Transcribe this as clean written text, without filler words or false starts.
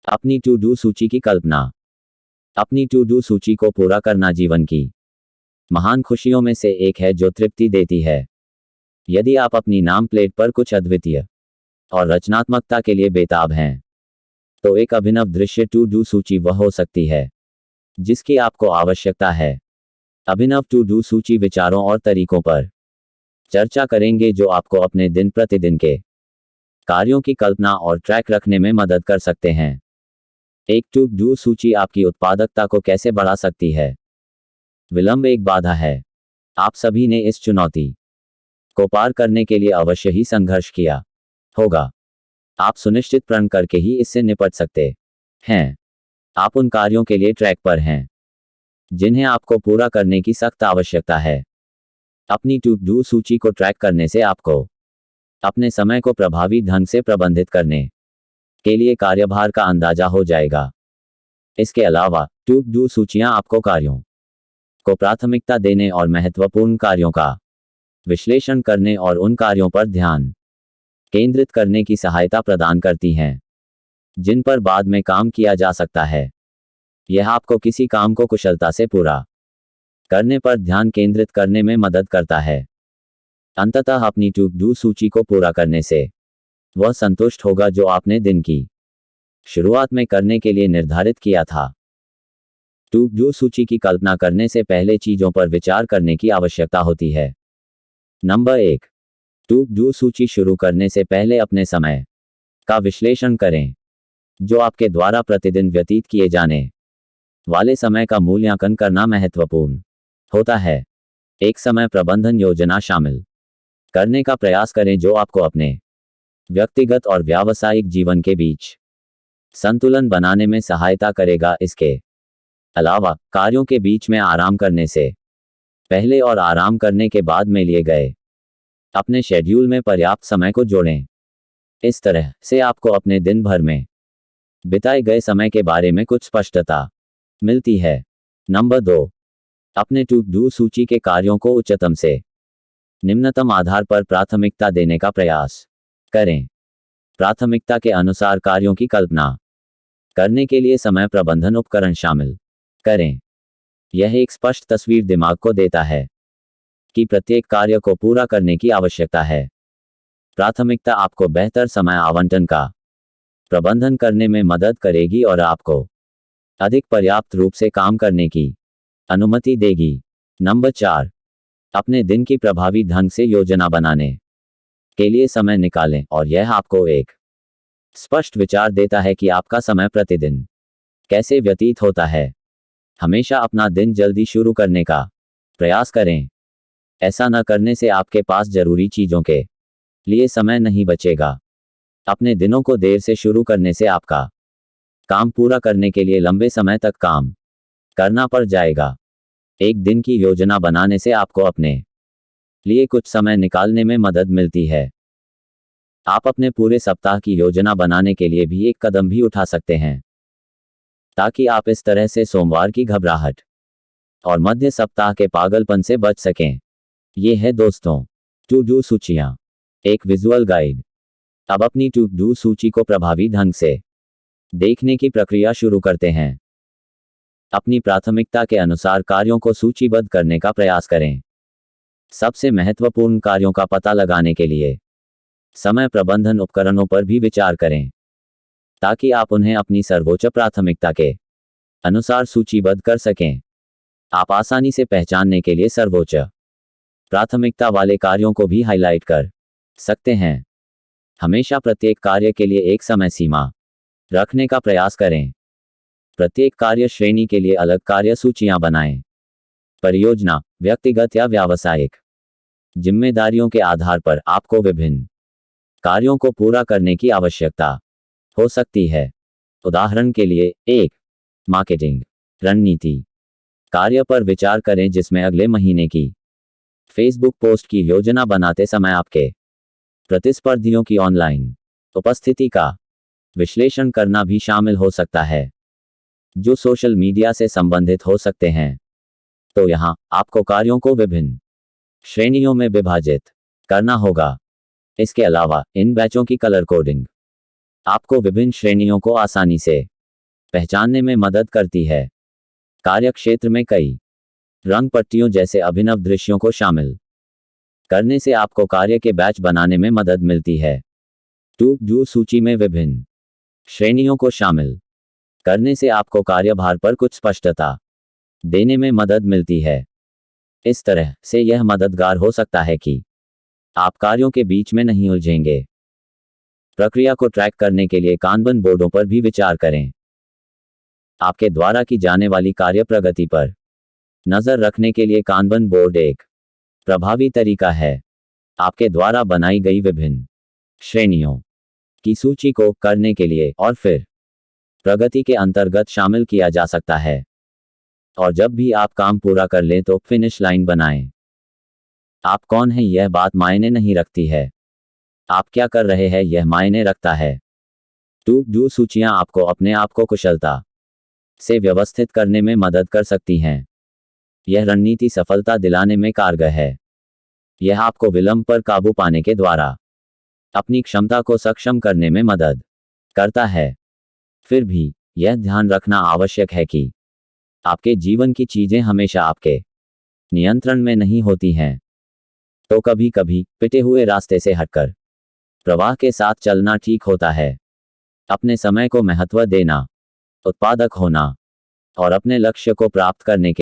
अपनी to do सूची की कल्पना। अपनी टू डू सूची को पूरा करना जीवन की महान खुशियों में से एक है जो तृप्ति देती है। यदि आप अपनी नाम प्लेट पर कुछ अद्वितीय और रचनात्मकता के लिए बेताब हैं, तो एक अभिनव दृश्य टू डू सूची वह हो सकती है जिसकी आपको आवश्यकता है। अभिनव टू डू सूची विचारों और तरीकों पर चर्चा करेंगे जो आपको अपने दिन प्रतिदिन के कार्यों की कल्पना और ट्रैक रखने में मदद कर सकते हैं। एक टू डू सूची आपकी उत्पादकता को कैसे बढ़ा सकती है? विलंब एक बाधा है। आप सभी ने इस चुनौती को पार करने के लिए अवश्य ही संघर्ष किया होगा। आप सुनिश्चित प्रण करके ही इससे निपट सकते हैं। आप उन कार्यों के लिए ट्रैक पर हैं जिन्हें आपको पूरा करने की सख्त आवश्यकता है। अपनी टू डू सूची को ट्रैक करने से आपको अपने समय को प्रभावी ढंग से प्रबंधित करने के लिए कार्यभार का अंदाजा हो जाएगा। इसके अलावा टू डू सूचियां आपको कार्यों को प्राथमिकता देने और महत्वपूर्ण कार्यों का विश्लेषण करने और उन कार्यों पर ध्यान केंद्रित करने की सहायता प्रदान करती हैं जिन पर बाद में काम किया जा सकता है। यह आपको किसी काम को कुशलता से पूरा करने पर ध्यान केंद्रित करने में मदद करता है। अंततः अपनी टू डू सूची को पूरा करने से वह संतुष्ट होगा जो आपने दिन की शुरुआत में करने के लिए निर्धारित किया था। टू डू सूची की कल्पना करने से पहले चीजों पर विचार करने की आवश्यकता होती है। नंबर 1, टू डू सूची शुरू करने से पहले अपने समय का विश्लेषण करें। जो आपके द्वारा प्रतिदिन व्यतीत किए जाने वाले समय का मूल्यांकन करना महत्वपूर्ण होता है। एक समय प्रबंधन योजना शामिल करने का प्रयास करें जो आपको अपने व्यक्तिगत और व्यावसायिक जीवन के बीच संतुलन बनाने में सहायता करेगा। इसके अलावा कार्यों के बीच में आराम करने से पहले और आराम करने के बाद में लिए गए अपने शेड्यूल में पर्याप्त समय को जोड़ें। इस तरह से आपको अपने दिन भर में बिताए गए समय के बारे में कुछ स्पष्टता मिलती है। नंबर 2, अपने टू डू सूची के कार्यों को उच्चतम से निम्नतम आधार पर प्राथमिकता देने का प्रयास करें। प्राथमिकता के अनुसार कार्यों की कल्पना करने के लिए समय प्रबंधन उपकरण शामिल करें। यह एक स्पष्ट तस्वीर दिमाग को देता है कि प्रत्येक कार्य को पूरा करने की आवश्यकता है। प्राथमिकता आपको बेहतर समय आवंटन का प्रबंधन करने में मदद करेगी और आपको अधिक पर्याप्त रूप से काम करने की अनुमति देगी। नंबर 4, अपने दिन की प्रभावी ढंग से योजना बनाने के लिए समय निकालें और यह आपको एक स्पष्ट विचार देता है कि आपका समय प्रतिदिन कैसे व्यतीत होता है। हमेशा अपना दिन जल्दी शुरू करने का प्रयास करें। ऐसा न करने से आपके पास जरूरी चीजों के लिए समय नहीं बचेगा। अपने दिनों को देर से शुरू करने से आपका काम पूरा करने के लिए लंबे समय तक काम करना पड़ जाएगा। एक दिन की योजना बनाने से आपको अपने लिए कुछ समय निकालने में मदद मिलती है। आप अपने पूरे सप्ताह की योजना बनाने के लिए भी एक कदम भी उठा सकते हैं ताकि आप इस तरह से सोमवार की घबराहट और मध्य सप्ताह के पागलपन से बच सकें। ये है दोस्तों टू डू सूचियां, एक विजुअल गाइड। अब अपनी टू डू सूची को प्रभावी ढंग से देखने की प्रक्रिया शुरू करते हैं। अपनी प्राथमिकता के अनुसार कार्यों को सूचीबद्ध करने का प्रयास करें। सबसे महत्वपूर्ण कार्यों का पता लगाने के लिए समय प्रबंधन उपकरणों पर भी विचार करें ताकि आप उन्हें अपनी सर्वोच्च प्राथमिकता के अनुसार सूचीबद्ध कर सकें। आप आसानी से पहचानने के लिए सर्वोच्च प्राथमिकता वाले कार्यों को भी हाईलाइट कर सकते हैं। हमेशा प्रत्येक कार्य के लिए एक समय सीमा रखने का प्रयास करें। प्रत्येक कार्य श्रेणी के लिए अलग कार्य सूचियां बनाएं। परियोजना, व्यक्तिगत या व्यावसायिक जिम्मेदारियों के आधार पर आपको विभिन्न कार्यों को पूरा करने की आवश्यकता हो सकती है। उदाहरण के लिए, एक मार्केटिंग रणनीति कार्य पर विचार करें जिसमें अगले महीने की फेसबुक पोस्ट की योजना बनाते समय आपके प्रतिस्पर्धियों की ऑनलाइन उपस्थिति का विश्लेषण करना भी शामिल हो सकता है जो सोशल मीडिया से संबंधित हो सकते हैं। तो यहाँ आपको कार्यों को विभिन्न श्रेणियों में विभाजित करना होगा। इसके अलावा इन बैचों की कलर कोडिंग आपको विभिन्न श्रेणियों को आसानी से पहचानने में मदद करती है। कार्यक्षेत्र में कई रंग पट्टियों जैसे अभिनव दृश्यों को शामिल करने से आपको कार्य के बैच बनाने में मदद मिलती है। टू डू सूची में विभिन्न श्रेणियों को शामिल करने से आपको कार्यभार पर कुछ स्पष्टता देने में मदद मिलती है। इस तरह से यह मददगार हो सकता है कि आप कार्यों के बीच में नहीं उलझेंगे। प्रक्रिया को ट्रैक करने के लिए कानबन बोर्डों पर भी विचार करें। आपके द्वारा की जाने वाली कार्य प्रगति पर नजर रखने के लिए कानबन बोर्ड एक प्रभावी तरीका है। आपके द्वारा बनाई गई विभिन्न श्रेणियों की सूची को करने के लिए और फिर प्रगति के अंतर्गत शामिल किया जा सकता है। और जब भी आप काम पूरा कर लें तो फिनिश लाइन बनाएं। आप कौन हैं यह बात मायने नहीं रखती है, आप क्या कर रहे हैं यह मायने रखता है। टू डू सूचियां आपको अपने आप को कुशलता से व्यवस्थित करने में मदद कर सकती हैं। यह रणनीति सफलता दिलाने में कारगर है। यह आपको विलंब पर काबू पाने के द्वारा अपनी क्षमता को सक्षम करने में मदद करता है। फिर भी यह ध्यान रखना आवश्यक है कि आपके जीवन की चीजें हमेशा आपके नियंत्रण में नहीं होती हैं। तो कभी कभी पिटे हुए रास्ते से हटकर प्रवाह के साथ चलना ठीक होता है। अपने समय को महत्व देना, उत्पादक होना और अपने लक्ष्य को प्राप्त करने के